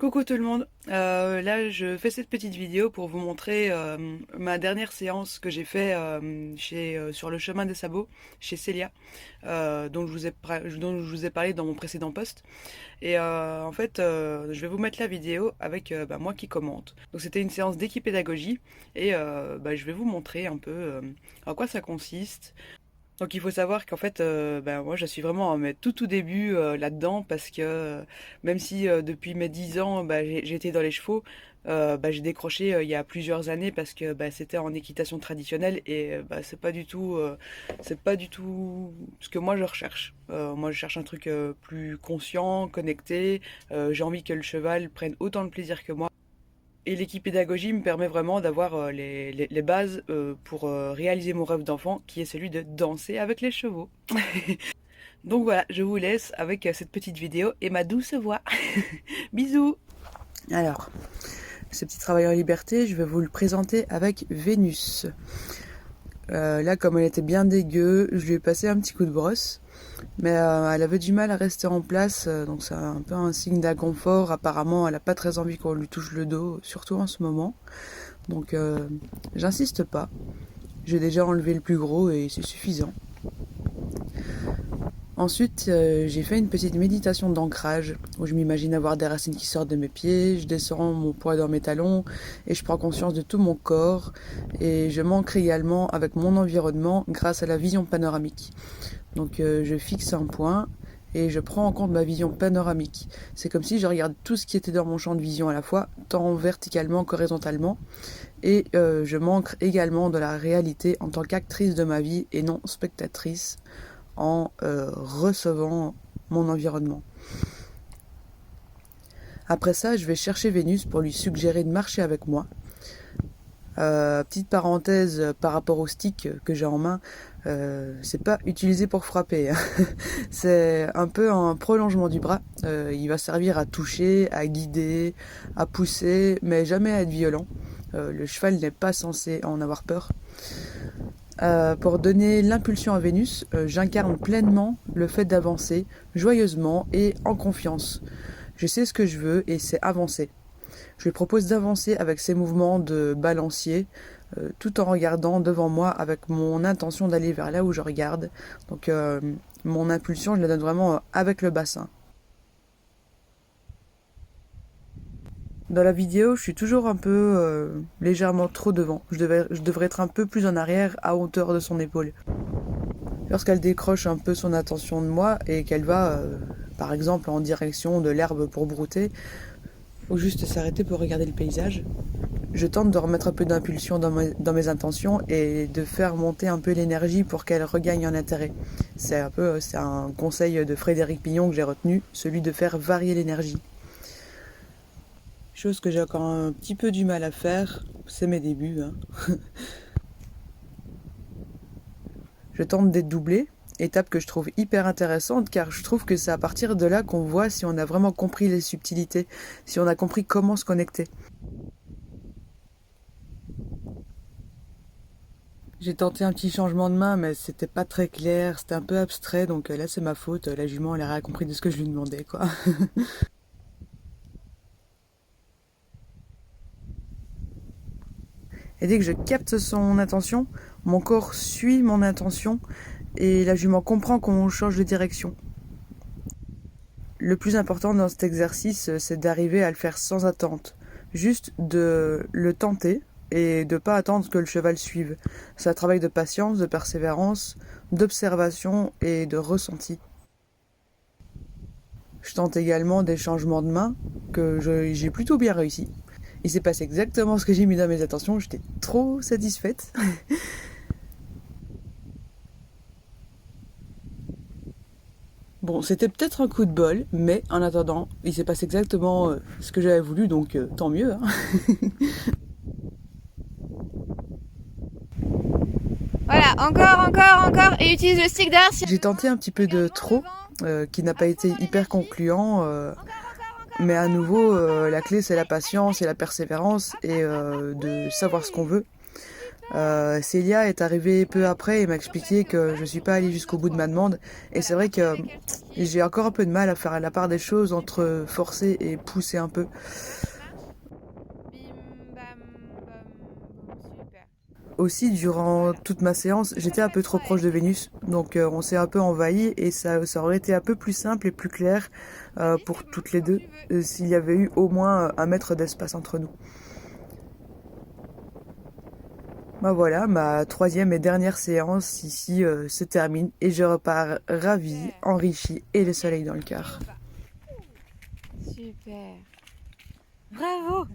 Coucou tout le monde, là je fais cette petite vidéo pour vous montrer ma dernière séance que j'ai fait sur le chemin des sabots chez Célia, dont je vous ai parlé dans mon précédent post. Et en fait, je vais vous mettre la vidéo avec moi qui commente. Donc c'était une séance d'équipe pédagogie et je vais vous montrer un peu en quoi ça consiste. Donc il faut savoir qu'en fait, moi je suis vraiment à mes tout début là-dedans parce que même si depuis mes 10 ans j'ai été dans les chevaux, j'ai décroché il y a plusieurs années parce que c'était en équitation traditionnelle et c'est pas du tout ce que moi je recherche. Moi je cherche un truc plus conscient, connecté. J'ai envie que le cheval prenne autant de plaisir que moi. Et l'équipe pédagogie me permet vraiment d'avoir les bases pour réaliser mon rêve d'enfant, qui est celui de danser avec les chevaux. Donc voilà, je vous laisse avec cette petite vidéo et ma douce voix. Bisous. Alors, ce petit travail en liberté, je vais vous le présenter avec Vénus. Là, comme elle était bien dégueu, je lui ai passé un petit coup de brosse. Mais elle avait du mal à rester en place, donc c'est un peu un signe d'inconfort. Apparemment, elle n'a pas très envie qu'on lui touche le dos, surtout en ce moment. Donc j'insiste pas. J'ai déjà enlevé le plus gros et c'est suffisant. Ensuite, j'ai fait une petite méditation d'ancrage où je m'imagine avoir des racines qui sortent de mes pieds, je descends mon poids dans mes talons et je prends conscience de tout mon corps et je m'ancre également avec mon environnement grâce à la vision panoramique. Donc je fixe un point et je prends en compte ma vision panoramique. C'est comme si je regarde tout ce qui était dans mon champ de vision à la fois, tant verticalement qu'horizontalement. Et je m'ancre également de la réalité en tant qu'actrice de ma vie et non spectatrice en recevant mon environnement. Après ça, je vais chercher Vénus pour lui suggérer de marcher avec moi. Petite parenthèse par rapport au stick que j'ai en main, c'est pas utilisé pour frapper, hein. C'est un peu un prolongement du bras. Il va servir à toucher, à guider, à pousser, mais jamais à être violent. Le cheval n'est pas censé en avoir peur. Pour donner l'impulsion à Vénus, j'incarne pleinement le fait d'avancer, joyeusement et en confiance. Je sais ce que je veux et c'est avancer. Je lui propose d'avancer avec ses mouvements de balancier, tout en regardant devant moi avec mon intention d'aller vers là où je regarde. Donc mon impulsion, je la donne vraiment avec le bassin. Dans la vidéo, je suis toujours un peu légèrement trop devant. Je devrais être un peu plus en arrière, à hauteur de son épaule. Lorsqu'elle décroche un peu son attention de moi et qu'elle va, par exemple, en direction de l'herbe pour brouter, ou juste s'arrêter pour regarder le paysage, je tente de remettre un peu d'impulsion dans mes intentions et de faire monter un peu l'énergie pour qu'elle regagne en intérêt. C'est un conseil de Frédéric Pignon que j'ai retenu, celui de faire varier l'énergie. Chose que j'ai encore un petit peu du mal à faire, c'est mes débuts, hein. Je tente d'être doublé, étape que je trouve hyper intéressante car je trouve que c'est à partir de là qu'on voit si on a vraiment compris les subtilités, si on a compris comment se connecter. J'ai tenté un petit changement de main mais c'était pas très clair, c'était un peu abstrait donc là c'est ma faute, la jument elle a rien compris de ce que je lui demandais quoi. Et dès que je capte son attention, mon corps suit mon intention et la jument comprend qu'on change de direction. Le plus important dans cet exercice, c'est d'arriver à le faire sans attente. Juste de le tenter et de ne pas attendre que le cheval suive. C'est un travail de patience, de persévérance, d'observation et de ressenti. Je tente également des changements de main que j'ai plutôt bien réussi. Il s'est passé exactement ce que j'ai mis dans mes attentions, j'étais trop satisfaite. Bon, c'était peut-être un coup de bol, mais en attendant, il s'est passé exactement ce que j'avais voulu, donc tant mieux, hein. Voilà, encore, et utilise le stick d'art. J'ai tenté un petit peu de trop, qui n'a pas été hyper concluant, mais à nouveau, la clé c'est la patience et la persévérance et de savoir ce qu'on veut. Célia est arrivée peu après et m'a expliqué que je suis pas allée jusqu'au bout de ma demande. Et c'est vrai que j'ai encore un peu de mal à faire la part des choses entre forcer et pousser un peu. Bim, bam, bam, boum, super. Aussi, durant Voilà. toute ma séance, j'étais un peu trop proche de Vénus, donc on s'est un peu envahi et ça aurait été un peu plus simple et plus clair Vas-y, pour tu veux, toutes les quand deux tu veux. s'il y avait eu au moins 1 mètre d'espace entre nous. Bah voilà, ma troisième et dernière séance ici se termine et je repars ravie, Super. enrichie et le Ok. soleil dans le Et au cœur. bas. Super. Bravo.